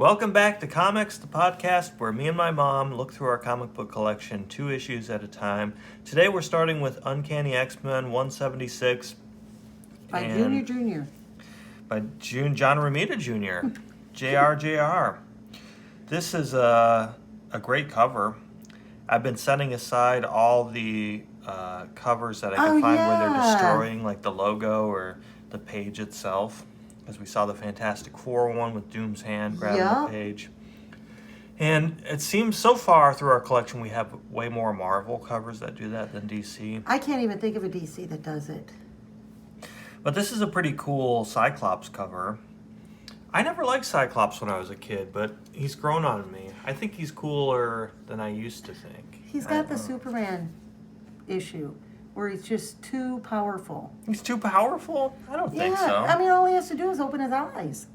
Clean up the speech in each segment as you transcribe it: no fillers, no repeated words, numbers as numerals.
Welcome back to Comics, the podcast where me and my mom look through our comic book collection 2 issues at a time. Today we're starting with Uncanny X-Men 176. By Junior Jr. By John Romita Jr. JR. This is a great cover. I've been setting aside all the covers that I can find where they're destroying like the logo or the page itself. As we saw the Fantastic Four one with Doom's hand grabbing the page. And it seems so far through our collection we have way more Marvel covers that do that than DC. I can't even think of a DC that does it. But this is a pretty cool Cyclops cover. I never liked Cyclops when I was a kid, but he's grown on me. I think he's cooler than I used to think. He's got the Superman issue where he's just too powerful. He's too powerful? I don't think so. I mean, all he has to do is open his eyes.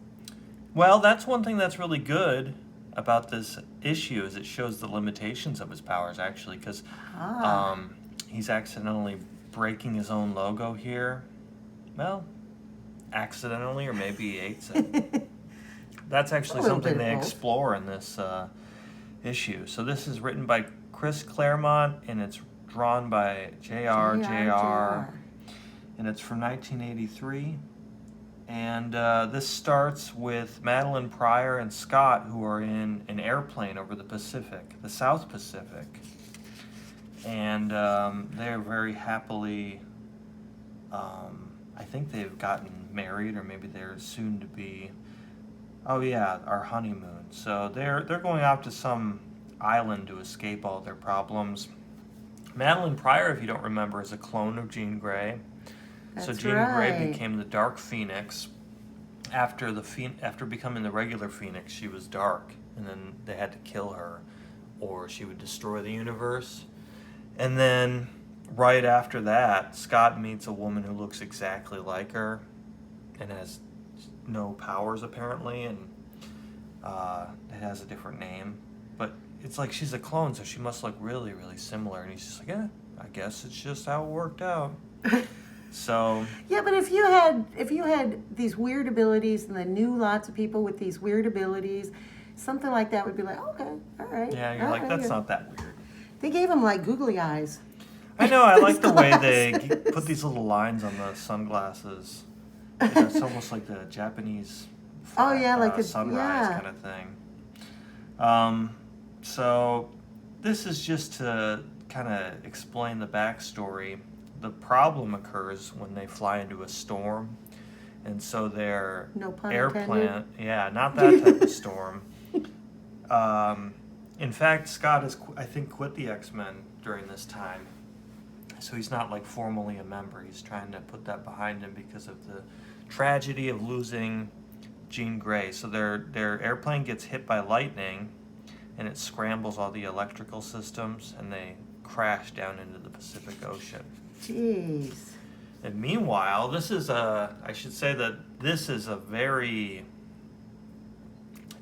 Well, that's one thing that's really good about this issue is it shows the limitations of his powers, actually, because he's accidentally breaking his own logo here. Well, accidentally, or maybe he hates it. That's actually something they explore in this issue. So this is written by Chris Claremont, and it's drawn by JR. And it's from 1983. And this starts with Madeline Pryor and Scott, who are in an airplane over the Pacific, the South Pacific. And they're very happily, I think they've gotten married, or maybe they're soon to be, our honeymoon. So they're going out to some island to escape all their problems. Madeline Pryor, if you don't remember, is a clone of Jean Grey. So Jean Grey became the Dark Phoenix. After becoming the regular Phoenix, she was dark, and then they had to kill her, or she would destroy the universe. And then right after that, Scott meets a woman who looks exactly like her, and has no powers apparently, and it has a different name, but it's like she's a clone, so she must look really, really similar. And he's just like, I guess it's just how it worked out. So yeah, but if you had these weird abilities and then knew lots of people with these weird abilities, something like that would be like, okay, all right. Yeah, you're like, that's not that weird. They gave him like googly eyes. I know. I like the way they put these little lines on the sunglasses. It's almost like the Japanese like sunrise kind of thing. So this is just to kind of explain the backstory. The problem occurs when they fly into a storm, and so their airplane, not that type of storm. In fact, Scott has, I think, quit the X-Men during this time, so he's not like formally a member. He's trying to put that behind him because of the tragedy of losing Jean Grey. So their airplane gets hit by lightning, and it scrambles all the electrical systems, and they crash down into the Pacific Ocean. Jeez. And meanwhile, this is a very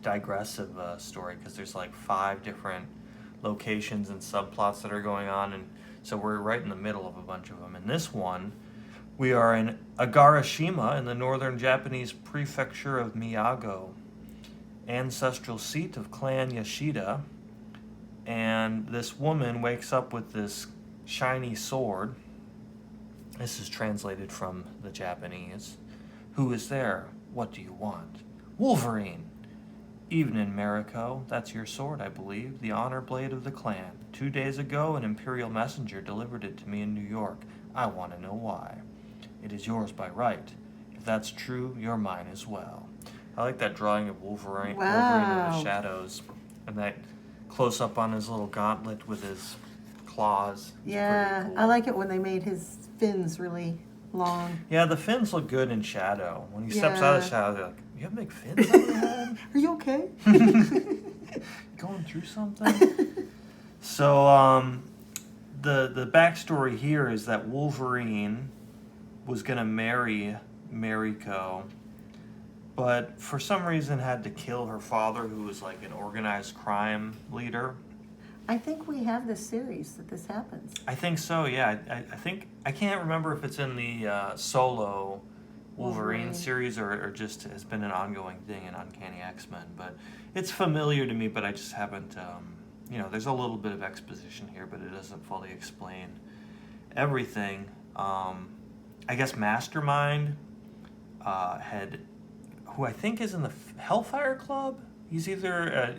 digressive story, because there's like 5 different locations and subplots that are going on, and so we're right in the middle of a bunch of them. In this one, we are in Agarashima in the northern Japanese prefecture of Miyagi, ancestral seat of Clan Yashida, and this woman wakes up with this shiny sword. This is translated from the Japanese. Who is there? What do you want? Wolverine. Evening, Mariko. That's your sword, I believe. The honor blade of the clan. 2 days ago, an imperial messenger delivered it to me in New York. I want to know why. It is yours by right. If that's true, you're mine as well. I like that drawing of Wolverine in the shadows, and that close up on his little gauntlet with his claws. Yeah, cool. I like it when they made his fins really long. Yeah, the fins look good in shadow. When he steps out of the shadow, they're like, you have big fins on your head? Are you okay? Going through something? So, the backstory here is that Wolverine was going to marry Mariko, but for some reason had to kill her father, who was like an organized crime leader. I think we have this series that this happens. I think so, yeah. I think, I can't remember if it's in the solo Wolverine series, or just has been an ongoing thing in Uncanny X-Men. But it's familiar to me, but I just haven't, there's a little bit of exposition here, but it doesn't fully explain everything. I guess Mastermind who I think is in the Hellfire Club. He's either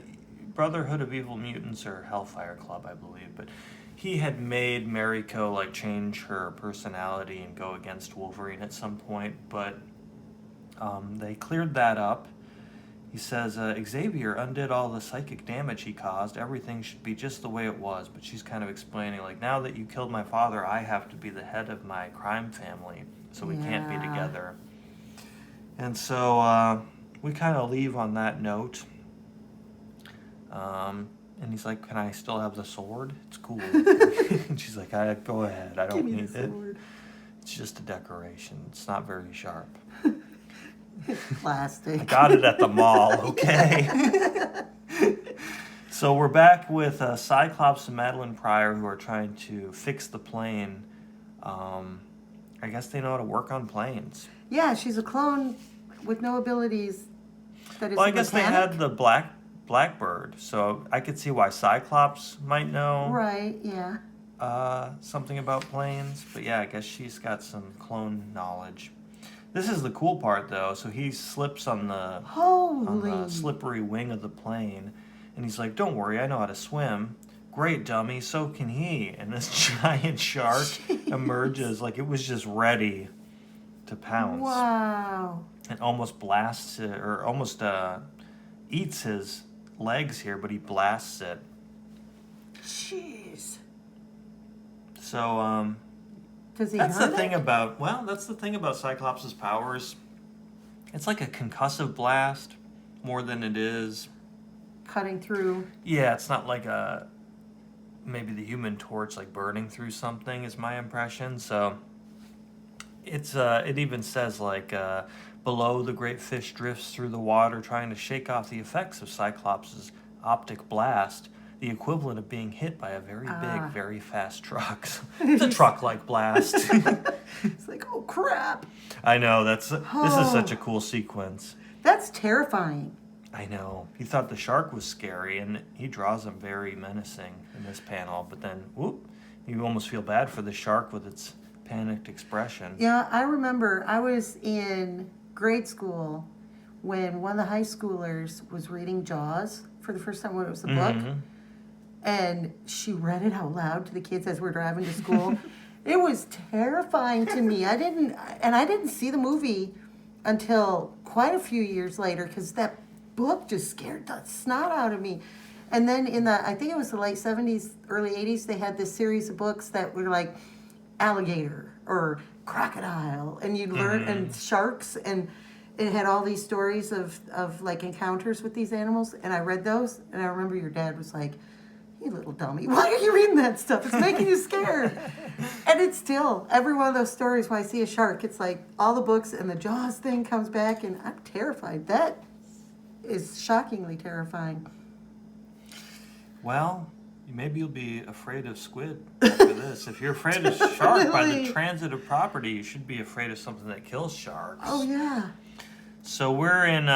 Brotherhood of Evil Mutants or Hellfire Club, I believe. But he had made Mariko like change her personality and go against Wolverine at some point, but they cleared that up. He says, Xavier undid all the psychic damage he caused. Everything should be just the way it was. But she's kind of explaining, like, now that you killed my father, I have to be the head of my crime family, so we can't be together. And so we kind of leave on that note. And he's like, can I still have the sword? It's cool. And she's like, go ahead. I don't need it. It's just a decoration. It's not very sharp. Plastic. I got it at the mall, okay? So we're back with Cyclops and Madeline Pryor, who are trying to fix the plane. I guess they know how to work on planes. Yeah, she's a clone with no abilities. Well, I guess they had the Blackbird, so I could see why Cyclops might know. Right, yeah. Something about planes, but yeah, I guess she's got some clone knowledge. This is the cool part, though. So he slips on the slippery wing of the plane, and he's like, "Don't worry, I know how to swim." Great, dummy. So can he. And this giant shark emerges like it was just ready to pounce. Wow. And almost blasts it, or almost eats his legs here, but he blasts it. Jeez. So, does he that's hurt the thing it? that's the thing about Cyclops' powers. It's like a concussive blast more than it is Cutting through. Yeah, it's not like maybe the Human Torch, like burning through something, is my impression. So it's it even says like below, the great fish drifts through the water, trying to shake off the effects of Cyclops' optic blast, the equivalent of being hit by a very big, very fast truck. It's a truck-like blast. It's like, oh crap! I know this is such a cool sequence. That's terrifying. I know. He thought the shark was scary, and he draws him very menacing in this panel. But then, whoop, you almost feel bad for the shark with its panicked expression. Yeah, I remember I was in grade school when one of the high schoolers was reading Jaws for the first time when it was a book. And she read it out loud to the kids as we're driving to school. It was terrifying to me. I didn't see the movie until quite a few years later because that book just scared the snot out of me. And then I think it was the late 70s, early 80s, they had this series of books that were like alligator or crocodile, and you'd learn, and sharks, and it had all these stories of like encounters with these animals. And I read those, and I remember your dad was like, "You little dummy, why are you reading that stuff? It's making you scared." And it's still, every one of those stories when I see a shark, it's like all the books and the Jaws thing comes back, and I'm terrified. That is shockingly terrifying. Well, maybe you'll be afraid of squid after this. If you're afraid of shark by the transitive property, you should be afraid of something that kills sharks. Oh, yeah. So we're in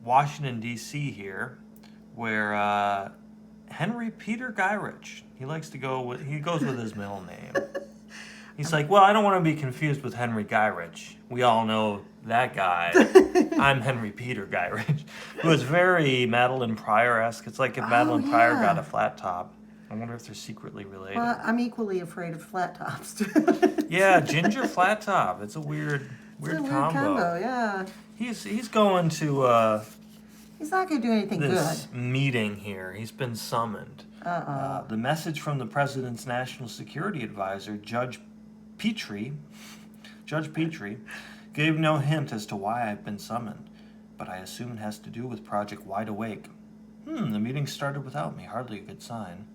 Washington, D.C. here, where Henry Peter Gyrich, he goes with his middle name. He's like, well, I don't want to be confused with Henry Gyrich. We all know that guy. I'm Henry Peter Gyrich, who is very Madeline Pryor-esque. It's like if Madeline Pryor got a flat top. I wonder if they're secretly related. Well, I'm equally afraid of flat tops. Yeah, ginger flat top. It's a weird combo. Yeah. He's going to He's not going to do anything this good. meeting here. He's been summoned. The message from the president's national security advisor, Judge Petrie, gave no hint as to why I've been summoned, but I assume it has to do with Project Wide Awake. The meeting started without me, hardly a good sign.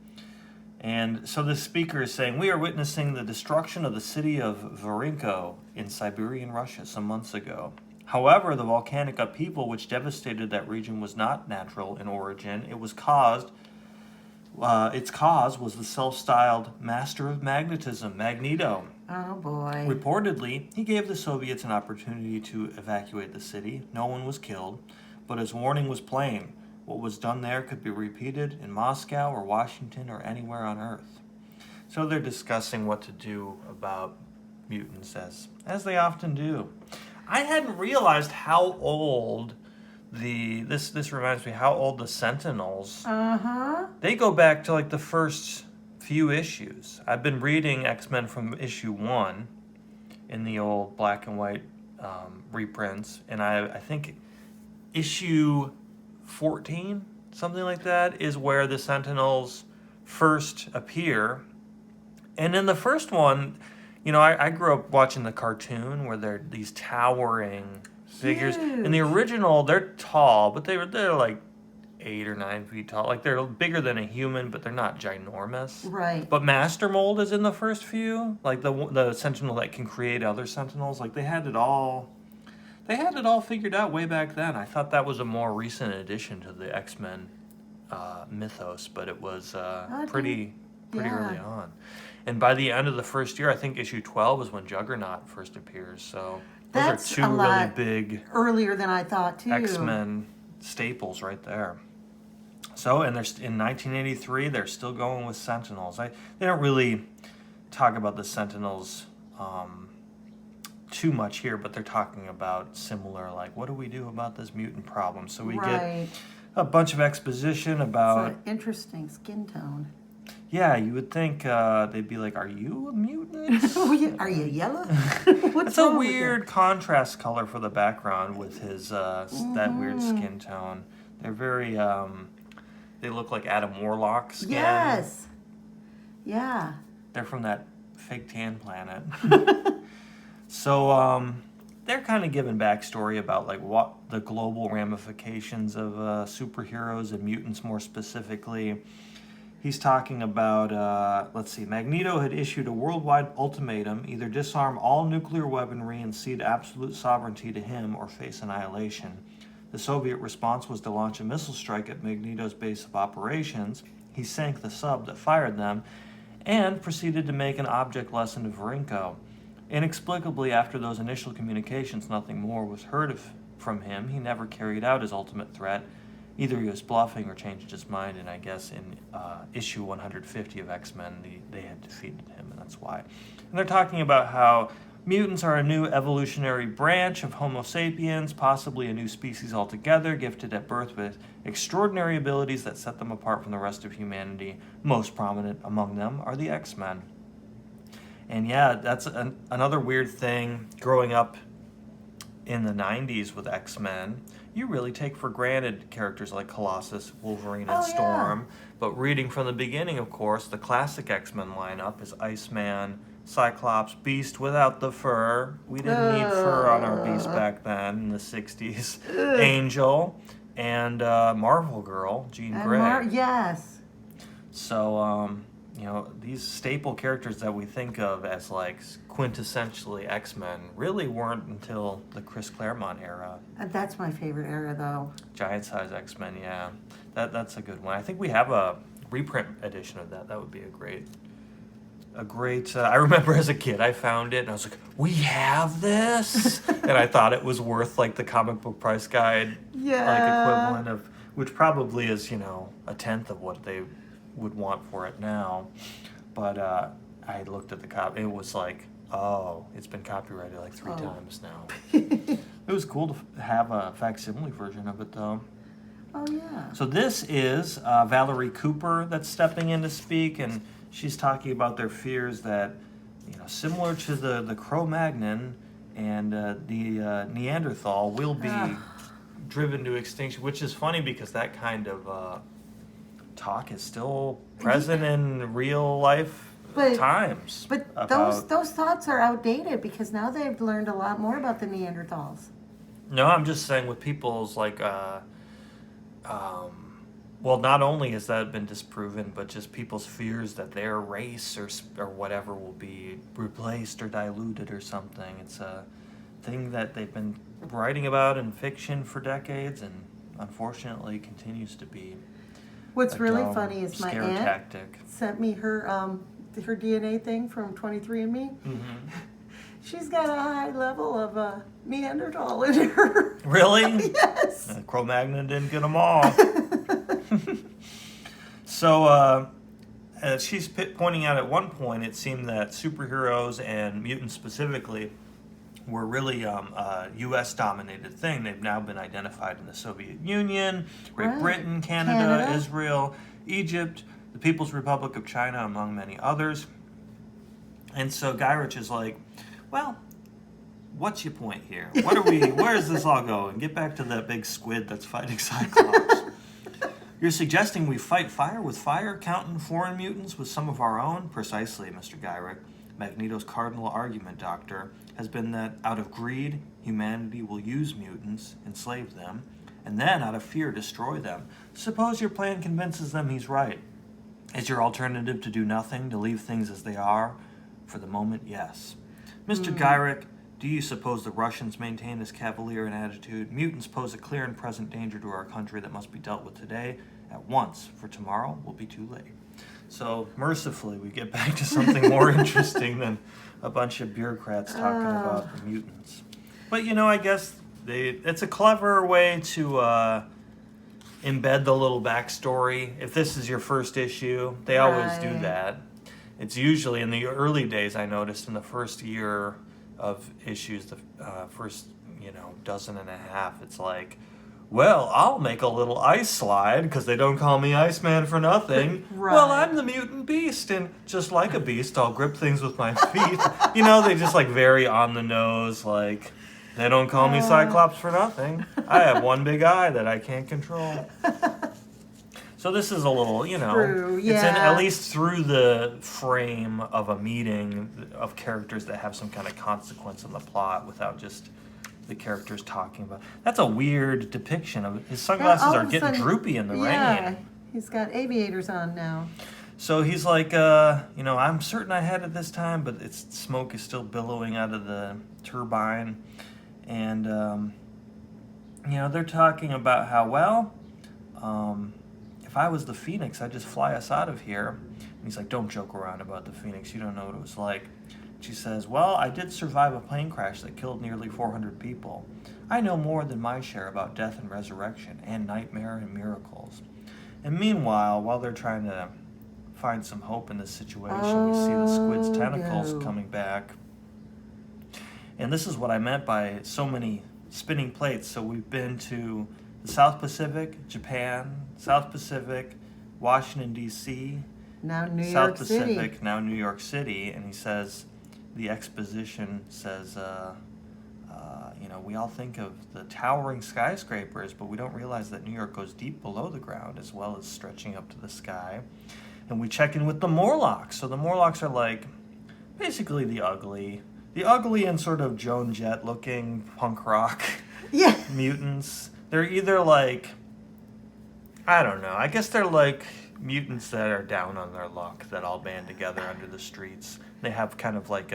And so the speaker is saying, we are witnessing the destruction of the city of Varenko in Siberian Russia some months ago. However, the volcanic upheaval which devastated that region was not natural in origin. Its cause was the self-styled master of magnetism, Magneto, Oh, boy. Reportedly, he gave the Soviets an opportunity to evacuate the city. No one was killed, but his warning was plain. What was done there could be repeated in Moscow or Washington or anywhere on Earth. So they're discussing what to do about mutants, as they often do. I hadn't realized how old this reminds me how old the Sentinels. They go back to like the first few issues. I've been reading X-Men from issue 1 in the old black and white reprints, and I think issue 14, something like that, is where the Sentinels first appear. And in the first one, I grew up watching the cartoon where they're these towering figures. Huge. In the original, they're tall, but they're like 8 or 9 feet tall. Like they're bigger than a human, but they're not ginormous. Right. But Master Mold is in the first few, like the Sentinel that can create other Sentinels. Like they had it all figured out way back then. I thought that was a more recent addition to the X-Men mythos, but it was pretty early on. And by the end of the first year, I think issue 12 is when Juggernaut first appears. So That's those are two really big earlier than I thought, too. X-Men staples right there. So, and there's in 1983, they're still going with Sentinels. They don't really talk about the Sentinels too much here, but they're talking about similar, like, what do we do about this mutant problem? So we get a bunch of exposition about... It's an interesting skin tone. Yeah, you would think they'd be like, are you a mutant? Are you yellow? It's a weird contrast color for the background with his that weird skin tone. They're very, they look like Adam Warlock skin. Yes. Yeah. They're from that fake tan planet. So they're kind of giving backstory about like what the global ramifications of superheroes and mutants more specifically. He's talking about, Magneto had issued a worldwide ultimatum, either disarm all nuclear weaponry and cede absolute sovereignty to him or face annihilation. The Soviet response was to launch a missile strike at Magneto's base of operations. He sank the sub that fired them and proceeded to make an object lesson to Varenko. Inexplicably, after those initial communications, nothing more was heard from him. He never carried out his ultimate threat. Either he was bluffing or changed his mind, and I guess in issue 150 of X-Men, they had defeated him, and that's why. And they're talking about how mutants are a new evolutionary branch of Homo sapiens, possibly a new species altogether, gifted at birth with extraordinary abilities that set them apart from the rest of humanity. Most prominent among them are the X-Men. And yeah, that's another weird thing growing up in the 90s with X-Men. You really take for granted characters like Colossus, Wolverine, and Storm. Yeah. But reading from the beginning, of course, the classic X-Men lineup is Iceman, Cyclops, Beast without the fur. We didn't need fur on our Beast back then in the 60s. Angel, and Marvel Girl, Jean Grey. Yes. So, these staple characters that we think of as like quintessentially X-Men really weren't until the Chris Claremont era. That's my favorite era, though. Giant size X-Men, yeah. That's a good one. I think we have a reprint edition of that. That would be a great. I remember as a kid I found it and I was like, we have this? And I thought it was worth like the comic book price guide equivalent of, which probably is, a tenth of what they would want for it now. But I looked at the copy. It was like, it's been copyrighted like 3 times now. It was cool to have a facsimile version of it, though. Oh, yeah. So this is Valerie Cooper that's stepping in to speak, and she's talking about their fears that, similar to the Cro-Magnon and the Neanderthal will be driven to extinction, which is funny because that kind of talk is still present in real life times. But those thoughts are outdated because now they've learned a lot more about the Neanderthals. No, I'm just saying with people's like, not only has that been disproven, but just people's fears that their race or whatever will be replaced or diluted or something. It's a thing that they've been writing about in fiction for decades and unfortunately continues to be. What's really funny is my aunt tactic. sent me her her DNA thing from 23andMe. Mm-hmm. She's got a high level of Neanderthal in her. Really? Yes. Cro-Magnon didn't get them all. So, as she's pointing out, at one point, it seemed that superheroes and mutants specifically were really a U.S.-dominated thing. They've now been identified in the Soviet Union, Great Britain, Canada, Israel, Egypt, the People's Republic of China, among many others. And so Guy Ritchie is like, well, what's your point here? Where does this all go? And get back to that big squid that's fighting Cyclops. You're suggesting we fight fire with fire, counting foreign mutants with some of our own? Precisely, Mr. Gyrick. Magneto's cardinal argument, Doctor, has been that out of greed, humanity will use mutants, enslave them, and then out of fear destroy them. Suppose your plan convinces them he's right. Is your alternative to do nothing, to leave things as they are? For the moment, yes. Mr. Gyrick, do you suppose the Russians maintain this cavalier an attitude? Mutants pose a clear and present danger to our country that must be dealt with today, at once, for tomorrow will be too late. So, mercifully, we get back to something more interesting than a bunch of bureaucrats talking about the mutants. But, I guess it's a clever way to embed the little backstory. If this is your first issue, they always do that. It's usually, in the early days, I noticed, in the first year of issues, the first, dozen and a half, it's like, well, I'll make a little ice slide because they don't call me Iceman for nothing. Right. Well, I'm the mutant beast, and just like a beast, I'll grip things with my feet. They just very on the nose, like, they don't call me Cyclops for nothing. I have one big eye that I can't control. So this is a little, True, yeah. It's at least through the frame of a meeting of characters that have some kind of consequence in the plot without just the characters talking about. That's a weird depiction of his sunglasses are getting droopy in the rain. He's got aviators on now. So he's like, I'm certain I had it this time, but smoke is still billowing out of the turbine. And, they're talking about how, if I was the Phoenix, I'd just fly us out of here. And he's like, don't joke around about the Phoenix. You don't know what it was like. She says, well, I did survive a plane crash that killed nearly 400 people. I know more than my share about death and resurrection and nightmare and miracles. And meanwhile, while they're trying to find some hope in this situation, we see the squid's tentacles coming back. And this is what I meant by so many spinning plates. So we've been to the South Pacific, Japan, South Pacific, Washington, D.C., now New South York City. Pacific, now New York City. And he says, the exposition says, we all think of the towering skyscrapers, but we don't realize that New York goes deep below the ground as well as stretching up to the sky. And we check in with the Morlocks. So the Morlocks are like basically the ugly and sort of Joan Jett looking punk rock mutants. They're either like, I don't know, I guess they're like mutants that are down on their luck that all band together under the streets. They have kind of like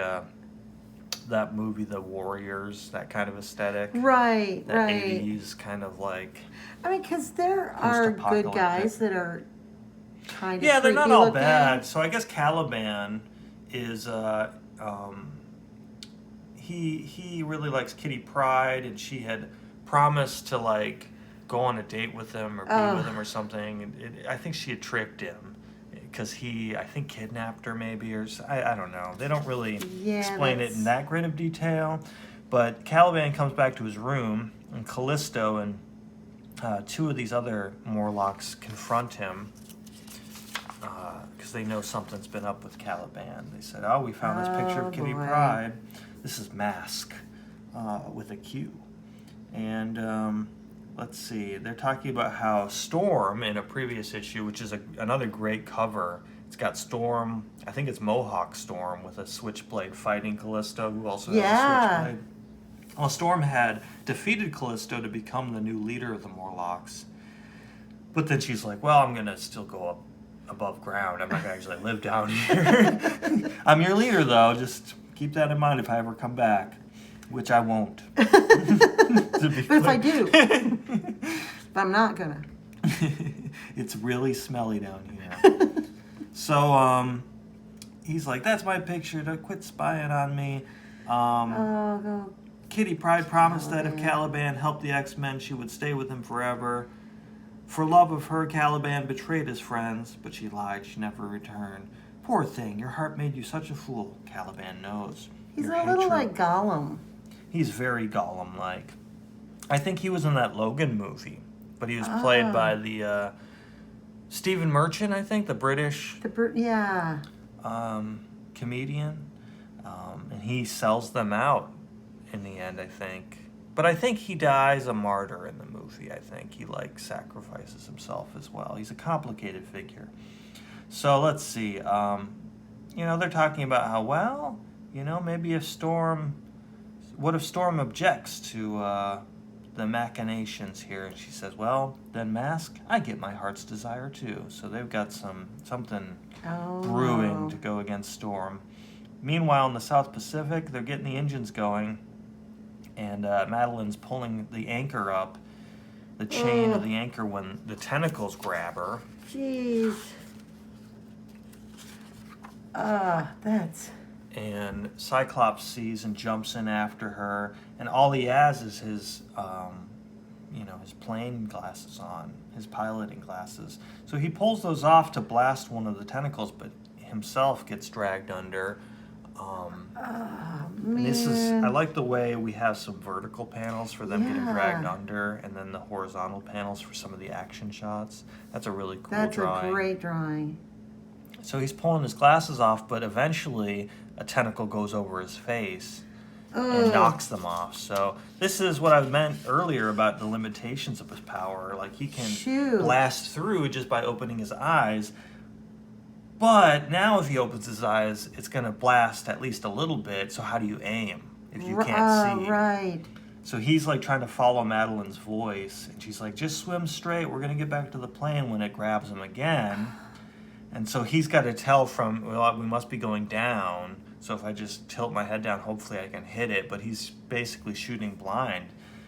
that movie, The Warriors, that kind of aesthetic. Right, that right. 80s kind of like. I mean, because there are good guys that are kind of they're not all looking. bad. So I guess Caliban is he really likes Kitty Pryde, and she had promised to like go on a date with him or be with him or something. I think she had tricked him because he, I think, kidnapped her maybe, or I don't know. They don't really explain it in that great of detail. But Caliban comes back to his room, and Callisto and two of these other Morlocks confront him because they know something's been up with Caliban. They said, we found this picture of Kitty Pryde. This is Mask with a Q. And let's see, they're talking about how Storm in a previous issue, which is another great cover, it's got Storm, I think it's Mohawk Storm with a switchblade fighting Callisto, who also has a switchblade. Well, Storm had defeated Callisto to become the new leader of the Morlocks. But then she's like, well, I'm going to still go up above ground. I'm not going to actually live down here. I'm your leader, though. Just keep that in mind if I ever come back, which I won't. But if I do, I'm not going to. It's really smelly down here. So, he's like, that's my picture. Don't quit spying on me. Oh, Kitty Pryde promised that if Caliban helped the X-Men, she would stay with him forever. For love of her, Caliban betrayed his friends, but she lied. She never returned. Poor thing, your heart made you such a fool. Caliban knows. he's Your a little hatred- like Gollum. He's very Gollum-like. I think he was in that Logan movie, but he was played by the Stephen Merchant, I think, the British Yeah. comedian, and he sells them out in the end, I think. But I think he dies a martyr in the movie. I think he like sacrifices himself as well. He's a complicated figure. So let's see. They're talking about how, well, maybe if Storm, what if Storm objects to the machinations here? And she says, well, then Mask, I get my heart's desire too. So they've got something brewing to go against Storm. Meanwhile, in the South Pacific, they're getting the engines going, and Madeline's pulling the anchor up, the chain of the anchor, when the tentacles grab her. Jeez. That's... And Cyclops sees and jumps in after her, and all he has is his plane glasses on, his piloting glasses. So he pulls those off to blast one of the tentacles, but himself gets dragged under. Man. I like the way we have some vertical panels for them getting dragged under, and then the horizontal panels for some of the action shots. That's a really cool drawing. That's a great drawing. So he's pulling his glasses off, but eventually a tentacle goes over his face and knocks them off. So this is what I meant earlier about the limitations of his power. Like, he can blast through just by opening his eyes. But now if he opens his eyes, it's going to blast at least a little bit. So how do you aim if you can't see? Right. So he's like trying to follow Madeline's voice. And she's like, just swim straight. We're going to get back to the plane when it grabs him again. And so he's got to tell we must be going down. So if I just tilt my head down, hopefully I can hit it. But he's basically shooting blind.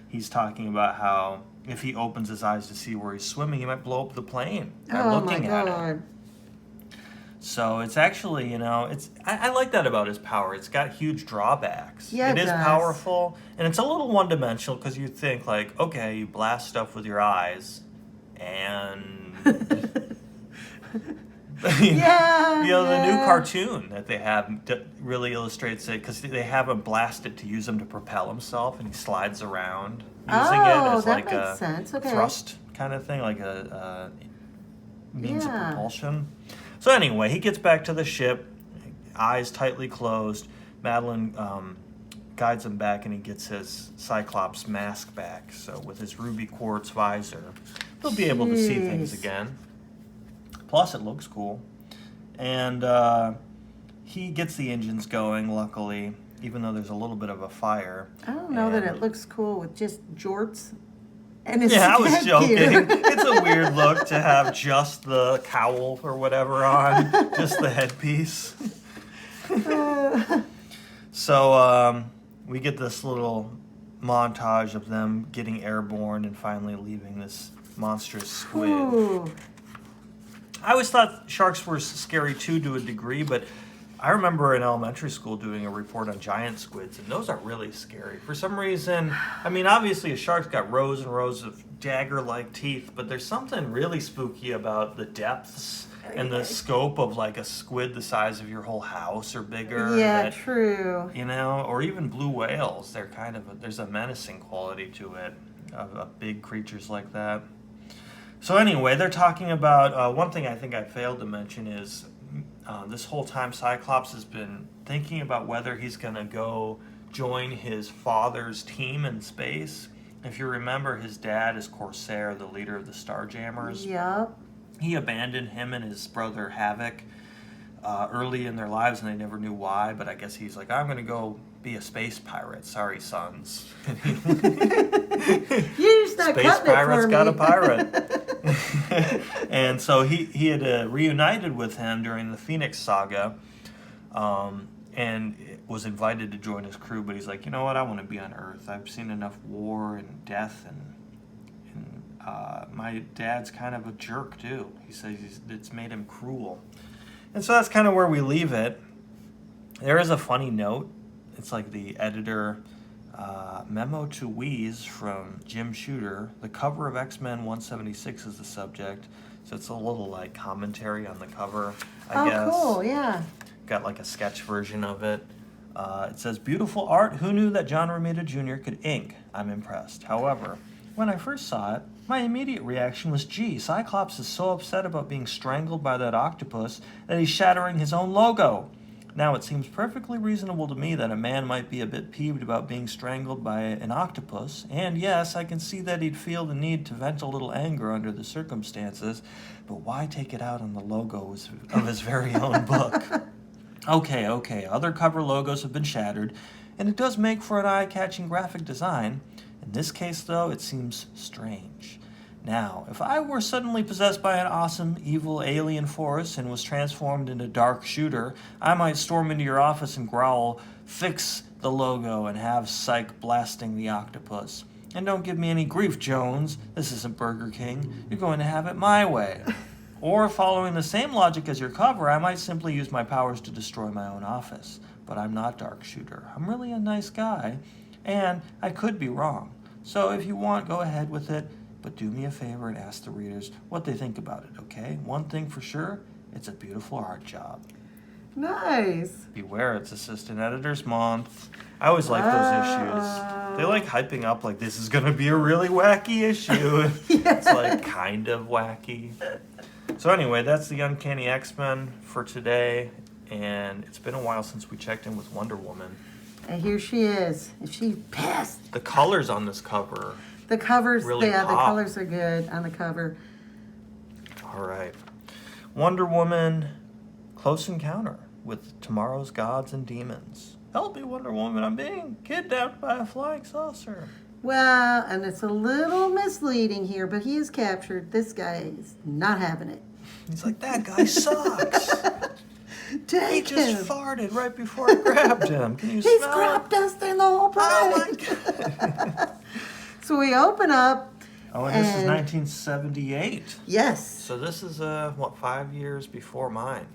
He's talking about how if he opens his eyes to see where he's swimming, he might blow up the plane by looking at it. So it's actually, I like that about his power. It's got huge drawbacks. Yeah, it is powerful, and it's a little one-dimensional because you think, like, okay, you blast stuff with your eyes, and... the new cartoon that they have really illustrates it, because they have him blast it to use him to propel himself, and he slides around using it as like a thrust kind of thing, like a means of propulsion. So anyway, he gets back to the ship, eyes tightly closed. Madeline guides him back, and he gets his Cyclops mask back. So with his ruby quartz visor, he'll be able to see things again. Plus, it looks cool. And he gets the engines going, luckily, even though there's a little bit of a fire. I don't know that it looks cool with just jorts and his I was joking. gear. It's a weird look to have just the cowl or whatever on, just the headpiece. So we get this little montage of them getting airborne and finally leaving this monstrous squid. Ooh. I always thought sharks were scary too, to a degree, but I remember in elementary school doing a report on giant squids, and those are really scary. For some reason, I mean, obviously a shark's got rows and rows of dagger-like teeth, but there's something really spooky about the depths and the scope of like a squid the size of your whole house or bigger. Yeah, true. Or even blue whales. They're there's a menacing quality to it, of big creatures like that. So anyway, they're talking about, one thing I think I failed to mention is this whole time Cyclops has been thinking about whether he's going to go join his father's team in space. If you remember, his dad is Corsair, the leader of the Starjammers. Yep. He abandoned him and his brother Havoc early in their lives, and they never knew why, but I guess he's like, I'm going to go be a space pirate. Sorry, sons. You're just not Space pirate's got a pirate. And so he had reunited with him during the Phoenix Saga, and was invited to join his crew, but he's like, you know what, I want to be on Earth. I've seen enough war and death, and my dad's kind of a jerk too. He says it's made him cruel. And so that's kind of where we leave it. There is a funny note. It's like the editor memo to Wheeze from Jim Shooter. The cover of X-Men 176 is the subject. So it's a little like commentary on the cover, I guess. Oh, cool, yeah. Got like a sketch version of it. It says, beautiful art. Who knew that John Romita Jr. could ink? I'm impressed. However, when I first saw it, my immediate reaction was, gee, Cyclops is so upset about being strangled by that octopus that he's shattering his own logo. Now, it seems perfectly reasonable to me that a man might be a bit peeved about being strangled by an octopus, and yes, I can see that he'd feel the need to vent a little anger under the circumstances, but why take it out on the logo of his very own book? Okay, other cover logos have been shattered, and it does make for an eye-catching graphic design. In this case, though, it seems strange. Now, if I were suddenly possessed by an awesome, evil alien force and was transformed into Dark Shooter, I might storm into your office and growl, fix the logo, and have Psych blasting the octopus. And don't give me any grief, Jones. This isn't Burger King. You're going to have it my way. Or, following the same logic as your cover, I might simply use my powers to destroy my own office. But I'm not Dark Shooter. I'm really a nice guy, and I could be wrong. So if you want, go ahead with it. But do me a favor and ask the readers what they think about it, okay? One thing for sure, it's a beautiful art job. Nice. Beware, it's Assistant Editor's Month. I always like those issues. They like hyping up like this is going to be a really wacky issue. It's like kind of wacky. So anyway, that's the Uncanny X-Men for today. And it's been a while since we checked in with Wonder Woman. And here she is. And she's pissed. The colors on this cover. The covers, really yeah, pop. the colors are good on the cover. All right. Wonder Woman, Close Encounter with Tomorrow's Gods and Demons. Help me, Wonder Woman, I'm being kidnapped by a flying saucer. Well, and it's a little misleading here, but he is captured. This guy is not having it. He's like, that guy sucks. He Take just him. farted right before I grabbed him. Can you He's smell crop it? dusting the whole parade. Oh my God. So we open up. Oh, and this is 1978. Yes. So this is, 5 years before mine?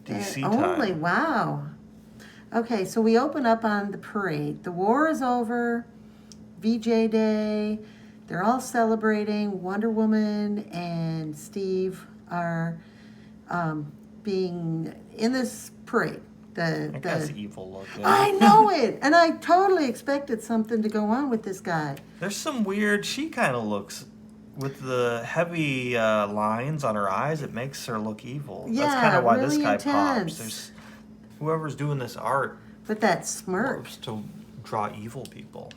DC And time. only, wow. Okay, so we open up on the parade. The war is over. VJ Day. They're all celebrating. Wonder Woman and Steve are being in this parade. That guy's evil looking. I know it, and I totally expected something to go on with this guy. There's some weird, she kind of looks, with the heavy lines on her eyes, it makes her look evil. Yeah, that's kind of why really this guy intense. pops. There's whoever's doing this art But that smirk. loves to draw evil people.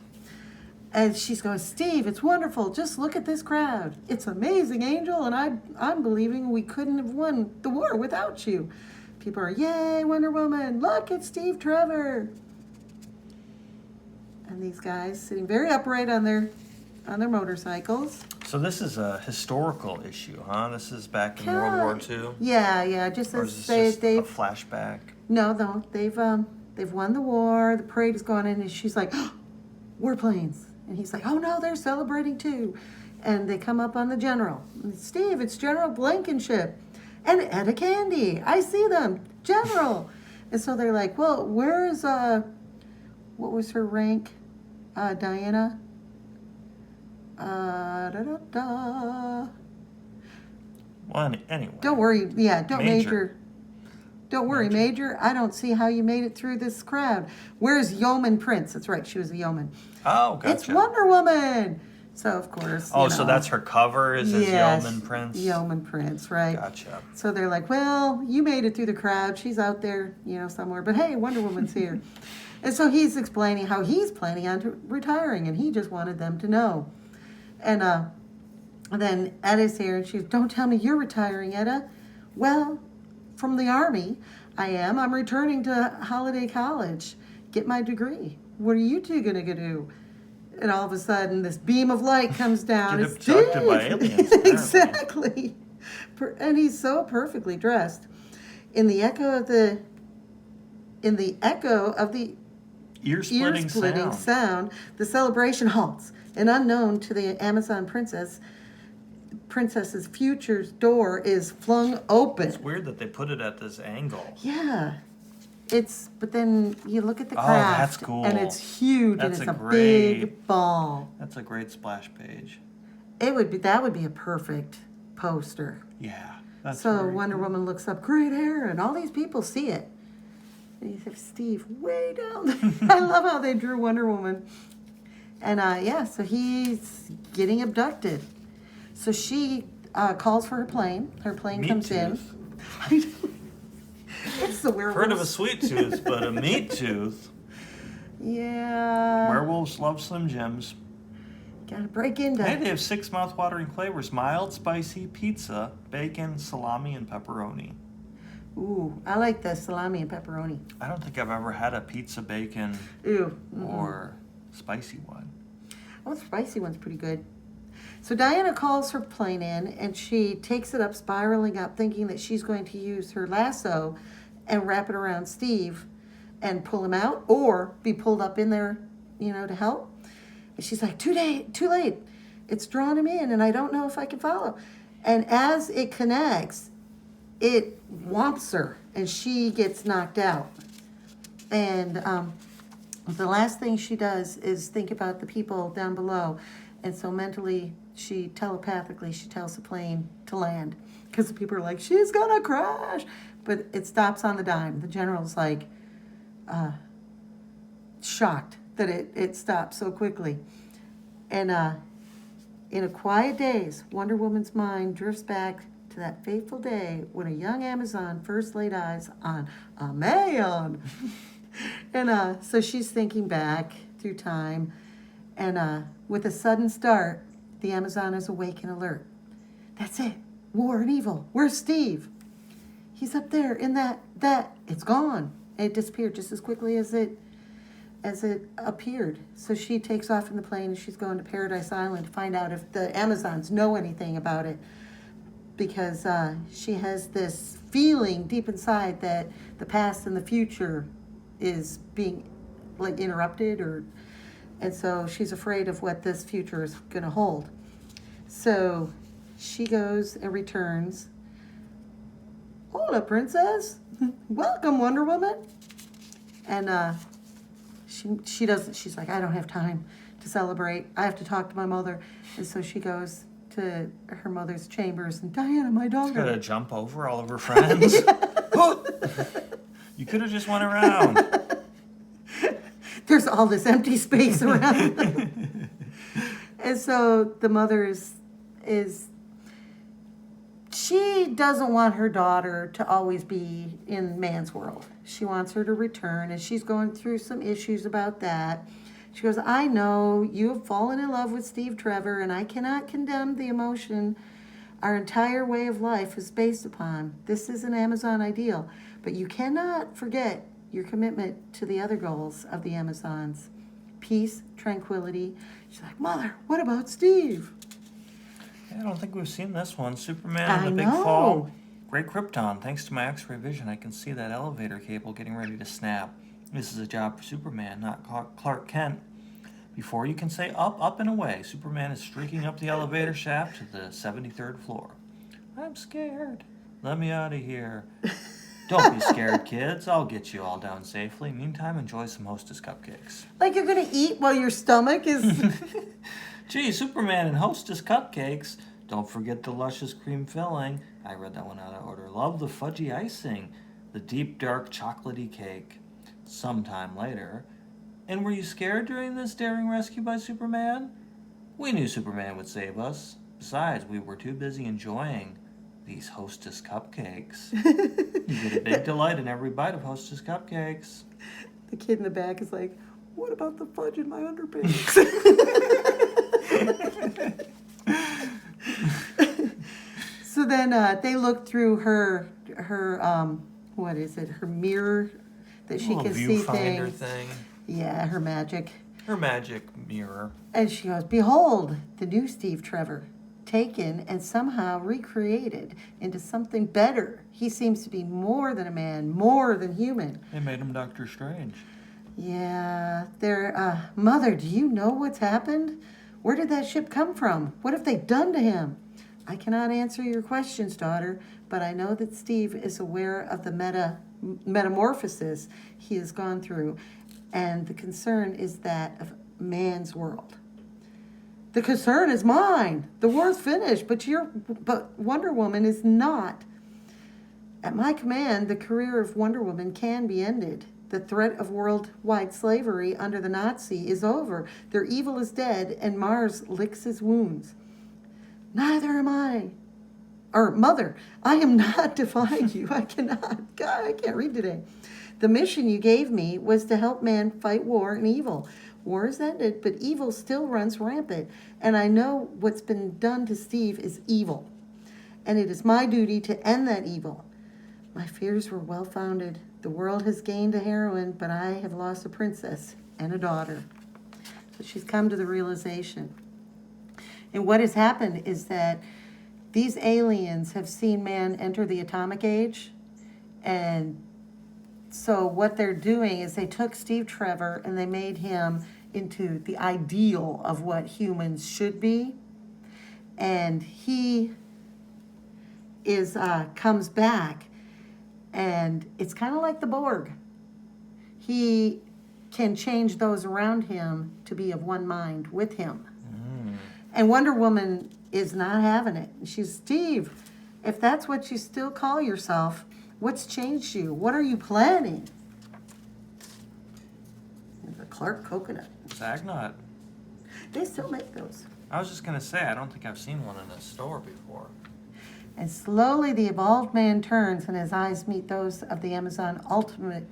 And she's going, Steve, it's wonderful. Just look at this crowd. It's amazing, Angel, and I'm believing we couldn't have won the war without you. People are, yay, Wonder Woman. Look, it's Steve Trevor. And these guys sitting very upright on their motorcycles. So this is a historical issue, huh? This is back in World War II? Yeah, just Or as is this just a they've flashback? no, they've won the war. The parade is going in, and she's like, oh, warplanes. And he's like, oh no, they're celebrating too. And they come up on the general. Steve, it's General Blankenship. And Etta Candy. I see them. General. And so they're like, well, where's, what was her rank? Diana? Da-da-da. Well, anyway. Don't worry. Yeah, don't Major. Major. Don't worry, Major. I don't see how you made it through this crowd. Where's Yeoman Prince? That's right, she was a yeoman. Oh, gotcha. It's Wonder Woman. So, of course. Oh, you so know, that's her cover, is as yes, Yeoman Prince? Yeoman Prince, right. Gotcha. So they're like, well, you made it through the crowd. She's out there, somewhere. But hey, Wonder Woman's here. And so he's explaining how he's planning on retiring, and he just wanted them to know. And then Etta's here, and she's, don't tell me you're retiring, Etta. Well, from the Army, I am. I'm returning to Holiday College, get my degree. What are you two going to do? And all of a sudden, this beam of light comes down. Get It's abducted by Steve. aliens, Exactly. And he's so perfectly dressed. In the echo of the Ear-splitting sound, the celebration halts. And unknown to the Amazon princess's future's door is flung open. It's weird that they put it at this angle. Yeah. but then you look at the Oh, craft. that's cool. And it's huge, That's and it's a a big great- ball. That's a great splash page. That would be a perfect poster. Yeah. That's So very Wonder cool. Woman looks up, great hair, and all these people see it. And you have Steve way down there. I love how they drew Wonder Woman. And so he's getting abducted. So she calls for her plane. Her plane Meat comes tooth. in. It's the werewolf. Heard of a sweet tooth, but a meat tooth. Yeah. Werewolves love Slim Jims. Gotta break into. Hey, they have 6 mouth-watering flavors: mild, spicy, pizza, bacon, salami, and pepperoni. Ooh, I like the salami and pepperoni. I don't think I've ever had a pizza, bacon, Ooh. or spicy one. Oh, the spicy one's pretty good. So Diana calls her plane in, and she takes it up, spiraling up, thinking that she's going to use her lasso and wrap it around Steve and pull him out, or be pulled up in there, to help. And she's like, too late. It's drawn him in, and I don't know if I can follow. And as it connects, it whomps her, and she gets knocked out. And the last thing she does is think about the people down below. And so mentally, telepathically, she tells the plane to land. Because the people are like, she's gonna crash. But it stops on the dime. The general's like shocked that it stopped so quickly. And in a quiet daze, Wonder Woman's mind drifts back to that fateful day when a young Amazon first laid eyes on a man. And so she's thinking back through time, and with a sudden start, the Amazon is awake and alert. That's it. War and evil. Where's Steve? He's up there in that. It's gone. It disappeared just as quickly as it appeared. So she takes off in the plane, and she's going to Paradise Island to find out if the Amazons know anything about it, because she has this feeling deep inside that the past and the future is being interrupted, and so she's afraid of what this future is going to hold. So she goes and returns. Hola, princess. Welcome, Wonder Woman. And she doesn't. She's like, I don't have time to celebrate. I have to talk to my mother. And so she goes to her mother's chambers, and Diana, my daughter. Gotta jump over all of her friends. You could have just went around. There's all this empty space around them. And so the mother is she doesn't want her daughter to always be in man's world. She wants her to return, and she's going through some issues about that. She goes, I know you have fallen in love with Steve Trevor, and I cannot condemn the emotion our entire way of life is based upon. This is an Amazon ideal, but you cannot forget your commitment to the other goals of the Amazons. Peace, tranquility. She's like, Mother, what about Steve? I don't think we've seen this one. Superman and the I Big know. Fall. Great Krypton. Thanks to my X-ray vision, I can see that elevator cable getting ready to snap. This is a job for Superman, not Clark Kent. Before you can say up and away, Superman is streaking up the elevator shaft to the 73rd floor. I'm scared. Let me out of here. Don't be scared, kids. I'll get you all down safely. Meantime, enjoy some Hostess cupcakes. Like you're going to eat while your stomach is... Gee, Superman and Hostess cupcakes. Don't forget the luscious cream filling. I read that one out of order. Love the fudgy icing. The deep, dark, chocolatey cake. Sometime later. And were you scared during this daring rescue by Superman? We knew Superman would save us. Besides, we were too busy enjoying these Hostess cupcakes. You get a big delight in every bite of Hostess cupcakes. The kid in the back is like, what about the fudge in my underpants? So then they look through her what is it, her mirror that she can see viewfinder things. thing. Yeah, her magic. Her magic mirror. And she goes, behold, the new Steve Trevor, taken and somehow recreated into something better. He seems to be more than a man, more than human. They made him Doctor Strange. Yeah, Mother, do you know what's happened? Where did that ship come from? What have they done to him? I cannot answer your questions, daughter, but I know that Steve is aware of the metamorphosis he has gone through. And the concern is that of man's world. The concern is mine. The war's finished, but Wonder Woman is not. At my command, the career of Wonder Woman can be ended. The threat of worldwide slavery under the Nazi is over. Their evil is dead, and Mars licks his wounds. Neither am I. Or, Mother, I am not defying you. I cannot. God, I can't read today. The mission you gave me was to help man fight war and evil. War is ended, but evil still runs rampant. And I know what's been done to Steve is evil. And it is my duty to end that evil. My fears were well-founded. The world has gained a heroine, but I have lost a princess and a daughter. So she's come to the realization. And what has happened is that these aliens have seen man enter the atomic age. And so what they're doing is they took Steve Trevor and they made him into the ideal of what humans should be. And he comes back, and it's kind of like the Borg. He can change those around him to be of one mind with him. And Wonder Woman is not having it. She's, Steve, if that's what you still call yourself, what's changed you? What are you planning? The Clark coconut. Zagnut. They still make those. I was just going to say, I don't think I've seen one in a store before. And slowly the evolved man turns, and his eyes meet those of the Amazon ultimate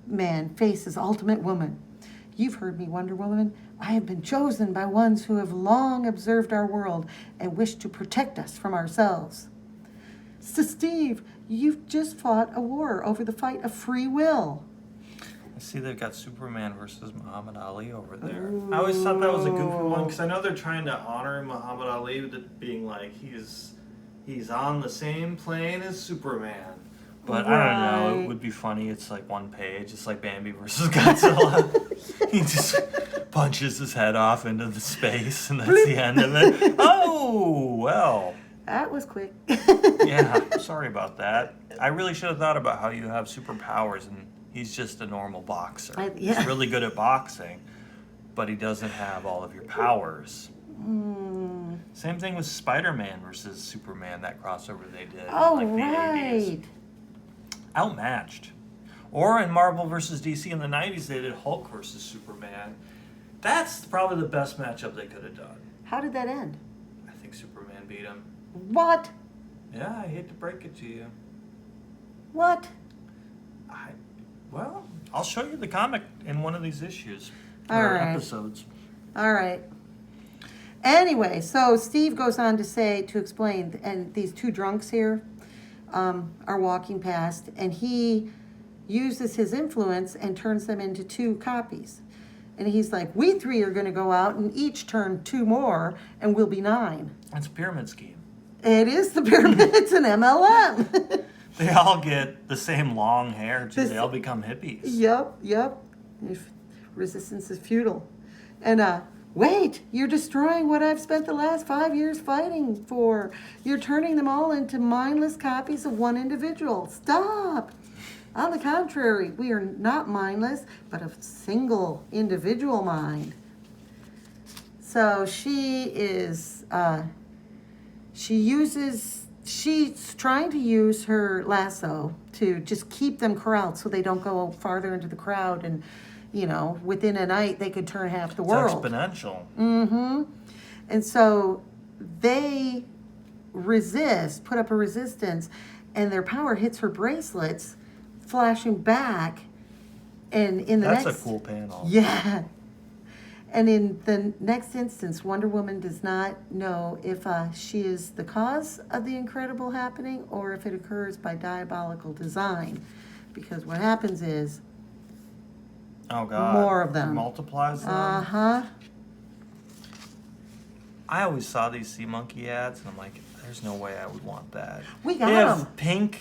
man faces ultimate woman. You've heard me, Wonder Woman. I have been chosen by ones who have long observed our world and wish to protect us from ourselves. So, Steve, you've just fought a war over the fight of free will. I see they've got Superman versus Muhammad Ali over there. I always thought that was a goofy one because I know they're trying to honor Muhammad Ali with it being like he's on the same plane as Superman. But I don't know, it would be funny. It's like one page. It's like Bambi versus Godzilla. He just punches his head off into the space, and that's the end of it. Oh, well. That was quick. Yeah, sorry about that. I really should have thought about how you have superpowers, and he's just a normal boxer. Yeah. He's really good at boxing, but he doesn't have all of your powers. Same thing with Spider-Man versus Superman, that crossover they did Oh, in like the right. 80s. Outmatched. Or in Marvel versus DC in the 90s, they did Hulk versus Superman. That's probably the best matchup they could have done. How did that end? I think Superman beat him. What? Yeah, I hate to break it to you. What? Well, I'll show you the comic in one of these issues. All or right. episodes. All right. Anyway, so Steve goes on to explain, and these two drunks here are walking past, and he uses his influence and turns them into two copies. And he's like, we three are going to go out and each turn two more, and we'll be 9. That's a pyramid scheme. It is the pyramid. It's an MLM. They all get the same long hair, too. They all become hippies. Yep. If resistance is futile. And, wait, you're destroying what I've spent the last 5 years fighting for. You're turning them all into mindless copies of one individual. Stop. On the contrary, we are not mindless, but a single individual mind. So she's trying to use her lasso to just keep them corralled so they don't go farther into the crowd, and within a night they could turn half the world. It's exponential. And so they put up a resistance, and their power hits her bracelets, flashing back. And in the That's a cool panel. Yeah. And in the next instance, Wonder Woman does not know if she is the cause of the incredible happening or if it occurs by diabolical design. Because what happens is, oh God, more of them. Multiplies them. Uh-huh. I always saw these Sea Monkey ads, and I'm like, there's no way I would want that. We got They have them. pink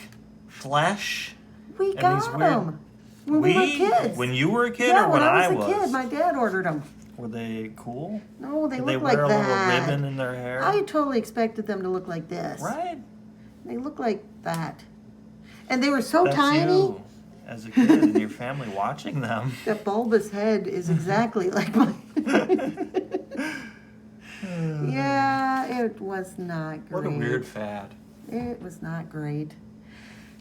flesh. We and got these weird- them. When we were kids. When you were a kid, Yeah, or when I I was a kid, my dad ordered them. Were they cool? No, they Did look they like wear a that. little ribbon in their hair? I totally expected them to look like this. Right? They look like that. And they were so That's tiny. you as a kid and your family watching them. That bulbous head is exactly like mine. Yeah, it was not great. What a weird fad. It was not great.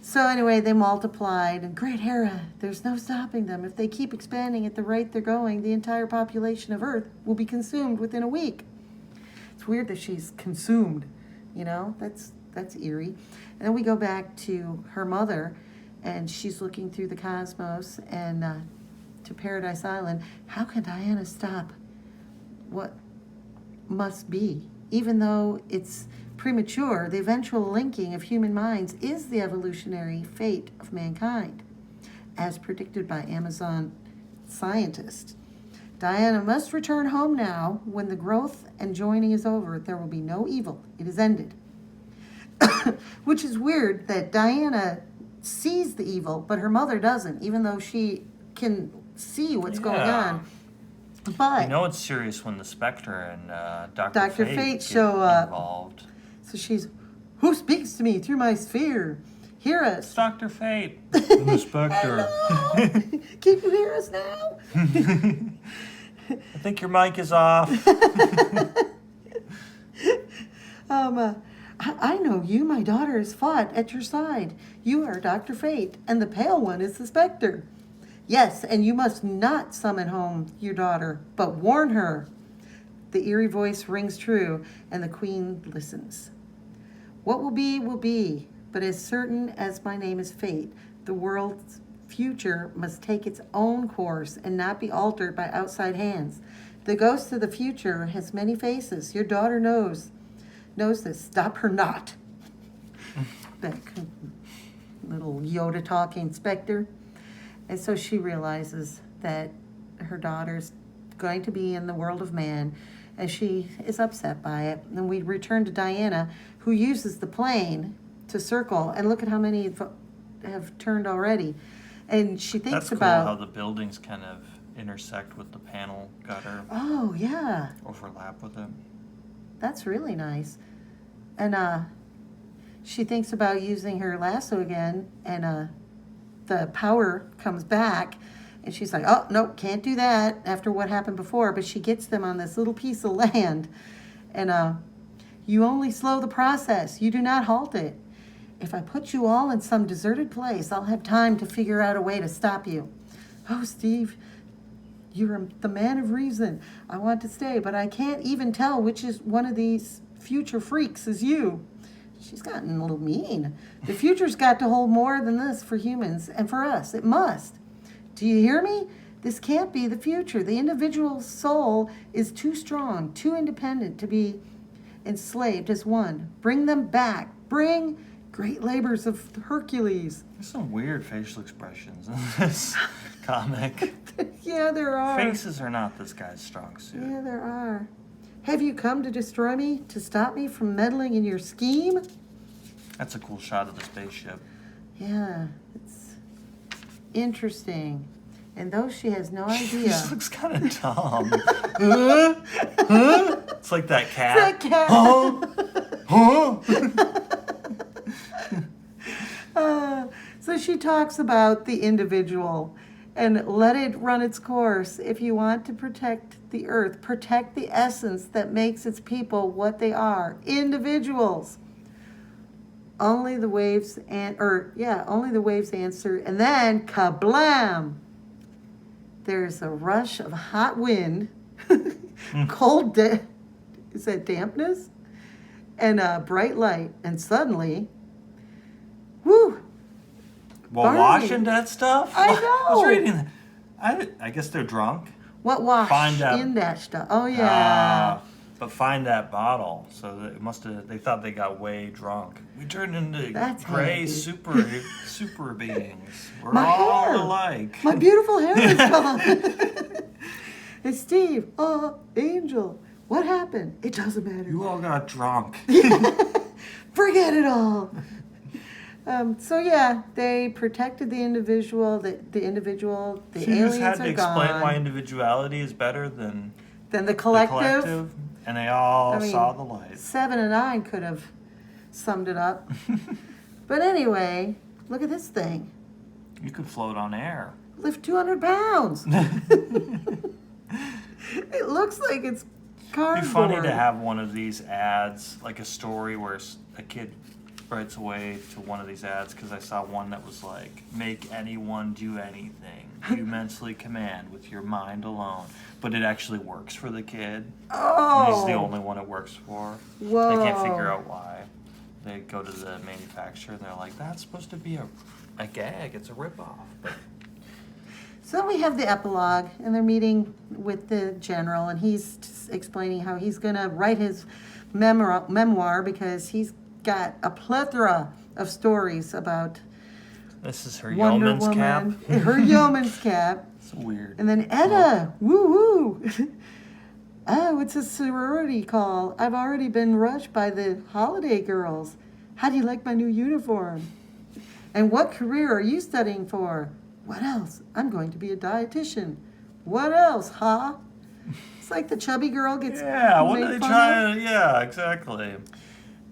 So anyway, they multiplied, and great Hera, there's no stopping them. If they keep expanding at the rate they're going, the entire population of Earth will be consumed within a week. It's weird that she's consumed, you know? That's eerie. And then we go back to her mother, and she's looking through the cosmos and to Paradise Island. How can Diana stop what must be? Even though it's premature, the eventual linking of human minds is the evolutionary fate of mankind, as predicted by Amazon scientists. Diana must return home now. When the growth and joining is over, there will be no evil. It is ended. Which is weird that Diana sees the evil, but her mother doesn't, even though she can see what's going on. But you know it's serious when the Spectre and Dr. Fate Fate show up. Involved. So she's, who speaks to me through my sphere? Hear us. It's Dr. Fate. The Spectre. Can you hear us now? I think your mic is off. I know you. My daughter has fought at your side. You are Dr. Fate, and the pale one is the Spectre. Yes, and you must not summon home your daughter, but warn her. The eerie voice rings true, and the queen listens. What will be, but as certain as my name is Fate, the world's future must take its own course and not be altered by outside hands. The ghost of the future has many faces. Your daughter knows this. Stop her not. That little Yoda talking Spectre. And so she realizes that her daughter's going to be in the world of man, and she is upset by it. And we return to Diana, who uses the plane to circle, and look at how many have turned already. And she thinks That's cool about how the buildings kind of intersect with the panel gutter. Oh, yeah. Overlap with it. That's really nice. And she thinks about using her lasso again, and the power comes back, and she's like, oh, no, can't do that after what happened before. But she gets them on this little piece of land, and you only slow the process. You do not halt it. If I put you all in some deserted place, I'll have time to figure out a way to stop you. Oh, Steve, you're the man of reason. I want to stay, but I can't even tell which is one of these future freaks is you. She's gotten a little mean. The future's got to hold more than this for humans and for us. It must. Do you hear me? This can't be the future. The individual soul is too strong, too independent to be enslaved as one. Bring them back. Bring great labors of Hercules. There's some weird facial expressions in this comic. Yeah, there are. Faces are not this guy's strong suit. Yeah, there are. Have you come to destroy me, to stop me from meddling in your scheme? That's a cool shot of the spaceship. Yeah, it's interesting. And though she has no idea. This looks kind of dumb. It's like that cat. That cat. So she talks about the individual and let it run its course. If you want to protect the earth, protect the essence that makes its people what they are, individuals. Only the waves only the waves answer, and then kablam! There's a rush of hot wind, cold, is that dampness? And a bright light, and suddenly, whoo! Well, Barney. washing that stuff? I know. I was reading that. I guess they're drunk. What wash Find out. in that stuff? Oh yeah. But find that bottle. So they thought they got way drunk. We turned into That's gray handy. super beings. We're My all hair. alike. My beautiful hair is gone. It's Steve. Angel. What happened? It doesn't matter. You all got drunk. Forget it all. So yeah, they protected the individual. The She aliens just had to are explain gone. why individuality is better than Then the the collective. and they all I mean, saw the light. 7 and 9 could have summed it up. But anyway, Look at this thing. You could float on air. Lift 200 pounds. It looks like it's cardboard. It'd be funny to have one of these ads, like a story where a kid writes away to one of these ads, because I saw one that was like, make anyone do anything you mentally command with your mind alone. But it actually works for the kid. Oh. And he's the only one it works for. Whoa. They can't figure out why. They go to the manufacturer and they're like, that's supposed to be a gag. It's a ripoff. But So then we have the epilogue, and they're meeting with the general, and he's explaining how he's going to write his memoir because he's got a plethora of stories about this is her Wonder yeoman's cap. Woman. Her yeoman's cap. It's weird. And then Etta, woo woo. Oh, it's a sorority call. I've already been rushed by the holiday girls. How do you like my new uniform? And what career are you studying for? What else? I'm going to be a dietitian. What else, huh? It's like the chubby girl gets Yeah, what made are they fun trying of. to... Yeah, exactly.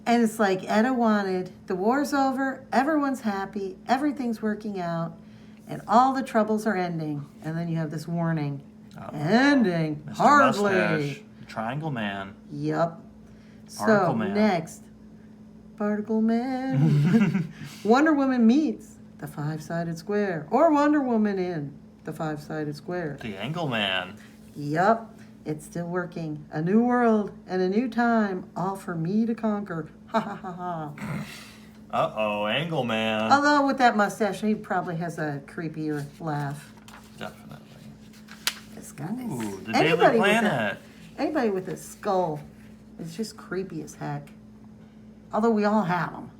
And it's like Etta wanted, the war's over, everyone's happy, everything's working out, and all the troubles are ending. And then you have this warning. Ending. Mr. Hardly. Mustache, Triangle Man. Yep. Particle So, Man. next. Particle Man. Wonder Woman meets the five-sided square. Or Wonder Woman in the five-sided square. The Angle Man. Yep. It's still working. A new world and a new time, all for me to conquer. Ha ha ha ha. Uh-oh, Angle Man. Although with that mustache, he probably has a creepier laugh. Definitely. This guy Ooh, is. the Daily Anybody with Planet. Anybody with a skull is just creepy as heck. Although we all have them.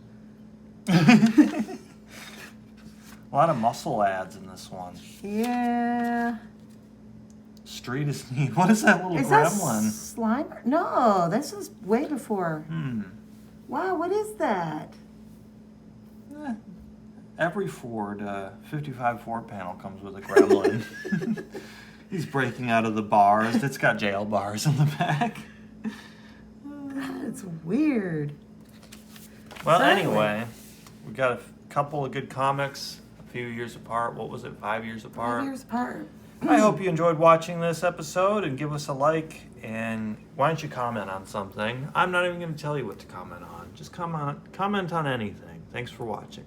A lot of muscle ads in this one. Yeah. Street is neat. What is that little Is that gremlin? Slimer? No, this is way before. Wow, what is that? Every Ford, 55 Ford panel comes with a gremlin. He's breaking out of the bars. It's got jail bars in the back. It's weird. Well, So anyway, we got a couple of good comics, a few years apart. What was it, 5 years apart? 5 years apart. I hope you enjoyed watching this episode, and give us a like, and why don't you comment on something? I'm not even going to tell you what to comment on. Just comment on anything. Thanks for watching.